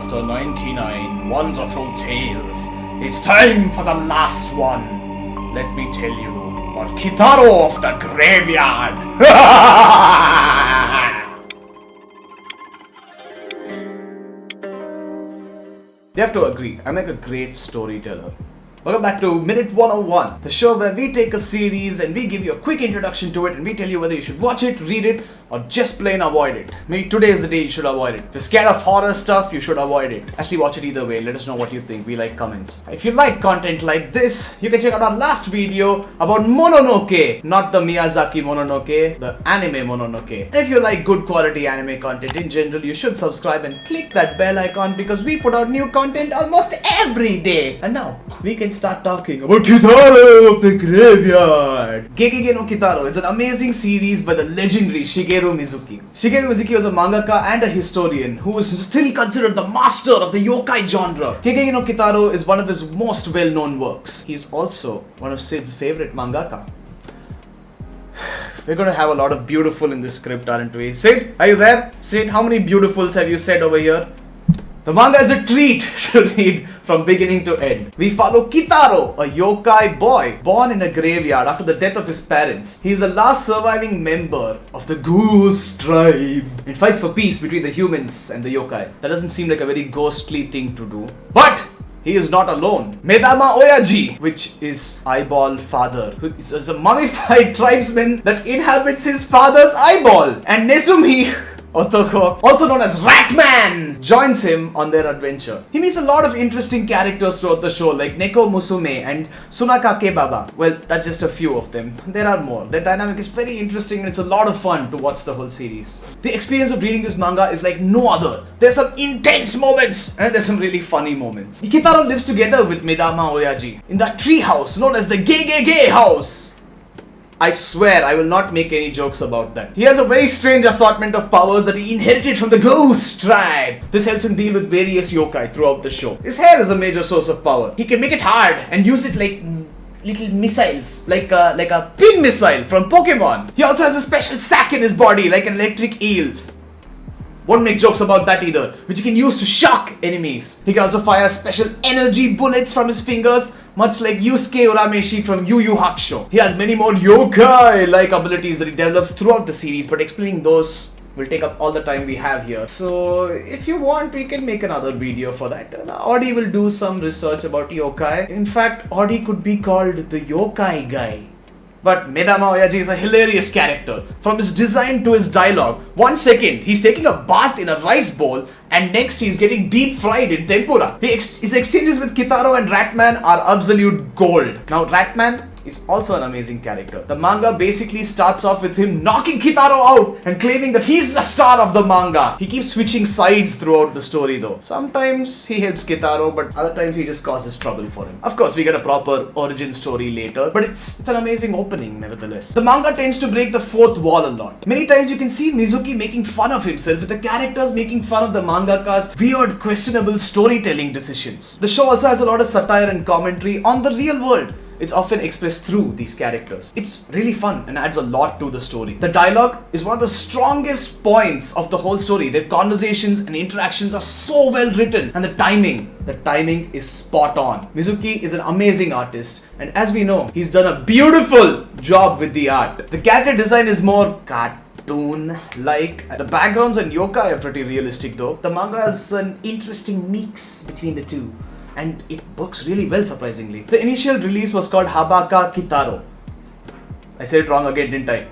After 99 wonderful tales, it's time for the last one. Let me tell you about Kitaro of the Graveyard. You have to agree, I'm like a great storyteller. Welcome back to Minute101, the show where we take a series and we give you a quick introduction to it and we tell you whether you should watch it, read it, or just plain avoid it. Maybe today is the day you should avoid it. If you're scared of horror stuff, you should avoid it. Actually, watch it either way. Let us know what you think. We like comments. If you like content like this, you can check out our last video about Mononoke. Not the Miyazaki Mononoke, the anime Mononoke. And if you like good quality anime content in general, you should subscribe and click that bell icon because we put out new content almost every day. And now, we can start talking about Kitaro of the Graveyard. Gegege no Kitaro is an amazing series by the legendary Shigeru Mizuki. Shigeru Mizuki was a mangaka and a historian who is still considered the master of the yokai genre. Gegege no Kitaro is one of his most well-known works. He's also one of Sid's favorite mangaka. We're gonna have a lot of beautiful in this script, aren't we? Sid, are you there? Sid, how many beautifuls have you said over here? The manga is a treat to read from beginning to end. We follow Kitaro, a yokai boy born in a graveyard after the death of his parents. He is the last surviving member of the ghost tribe and fights for peace between the humans and the yokai. That doesn't seem like a very ghostly thing to do. But he is not alone. Medama Oyaji, which is eyeball father, who is a mummified tribesman that inhabits his father's eyeball. And Nezumi, Otoko, also known as Ratman, joins him on their adventure. He meets a lot of interesting characters throughout the show like Neko, Musume and Sunakake Baba. Well, that's just a few of them. There are more. Their dynamic is very interesting and it's a lot of fun to watch the whole series. The experience of reading this manga is like no other. There's some intense moments and there's some really funny moments. Kitaro lives together with Medama Oyaji in that tree house known as the Gegege house. I swear I will not make any jokes about that. He has a very strange assortment of powers that he inherited from the ghost tribe. This helps him deal with various yokai throughout the show. His hair is a major source of power. He can make it hard and use it like little missiles, like a pin missile from Pokemon. He also has a special sack in his body like an electric eel. Won't make jokes about that either, which he can use to shock enemies. He can also fire special energy bullets from his fingers, much like Yusuke Urameshi from Yu Yu Hakusho. He has many more yokai-like abilities that he develops throughout the series, but explaining those will take up all the time we have here. So, if you want, we can make another video for that. Audi will do some research about yokai. In fact, Audi could be called the yokai guy. But Medama Oyaji is a hilarious character. From his design to his dialogue, 1 second he's taking a bath in a rice bowl and next he's getting deep fried in tempura. His exchanges with Kitaro and Ratman are absolute gold. Now Ratman is also an amazing character. The manga basically starts off with him knocking Kitaro out and claiming that he's the star of the manga. He keeps switching sides throughout the story though. Sometimes he helps Kitaro, but other times he just causes trouble for him. Of course, we get a proper origin story later, but it's an amazing opening nevertheless. The manga tends to break the fourth wall a lot. Many times you can see Mizuki making fun of himself with the characters making fun of the mangaka's weird, questionable storytelling decisions. The show also has a lot of satire and commentary on the real world. It's often expressed through these characters. It's really fun and adds a lot to the story. The dialogue is one of the strongest points of the whole story. Their conversations and interactions are so well written, and the timing is spot on. Mizuki is an amazing artist, and as we know, he's done a beautiful job with the art. The character design is more cartoon-like. The backgrounds and yokai are pretty realistic though. The manga has an interesting mix between the two, and it works really well surprisingly. The initial release was called Hakaba Kitaro. I said it wrong again, didn't I?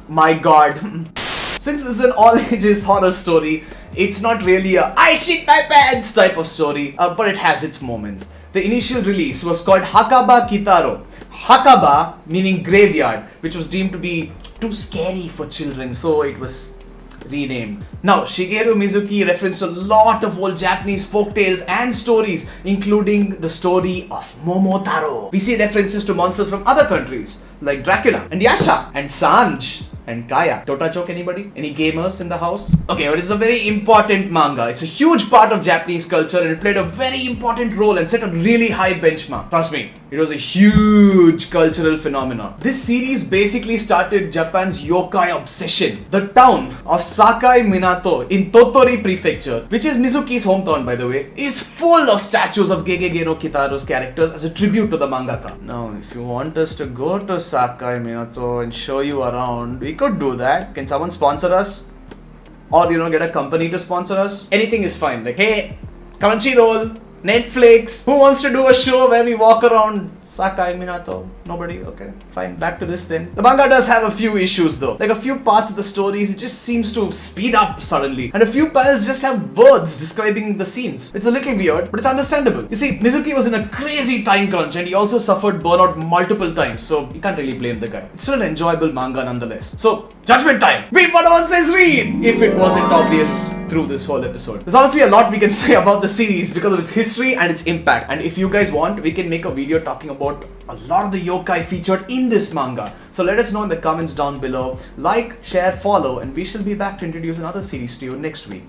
My god. Since this is an all-ages horror story, it's not really a I shit my pants type of story, but it has its moments. The initial release was called Hakaba Kitaro. Hakaba meaning graveyard, which was deemed to be too scary for children, so it was renamed. Now, Shigeru Mizuki referenced a lot of old Japanese folktales and stories, including the story of Momotaro. We see references to monsters from other countries, like Dracula, and Yasha, and Sanj, and Kaya. Dota joke anybody? Any gamers in the house? Okay, but it's a very important manga. It's a huge part of Japanese culture and it played a very important role and set a really high benchmark. Trust me, It was a huge cultural phenomenon. This series basically started Japan's yokai obsession. The town of Sakaiminato in Tottori Prefecture, which is Mizuki's hometown by the way, is full of statues of Gegege no Kitaro's characters as a tribute to the mangaka. Now, if you want us to go to Sakaiminato and show you around, we could do that. Can someone sponsor us? Or, get a company to sponsor us? Anything is fine. Like, hey, Crunchyroll, Netflix, who wants to do a show where we walk around Sakaiminato? Nobody? Okay, fine. Back to this then. The manga does have a few issues though. Like a few parts of the stories, it just seems to speed up suddenly. And a few panels just have words describing the scenes. It's a little weird, but it's understandable. You see, Mizuki was in a crazy time crunch and he also suffered burnout multiple times. So you can't really blame the guy. It's still an enjoyable manga nonetheless. So, judgment time. Read what one says read! If it wasn't obvious through this whole episode. There's honestly a lot we can say about the series because of its history and its impact. And if you guys want, we can make a video talking about a lot of the yokai featured in this manga. So let us know in the comments down below. Like, share, follow, and we shall be back to introduce another series to you next week.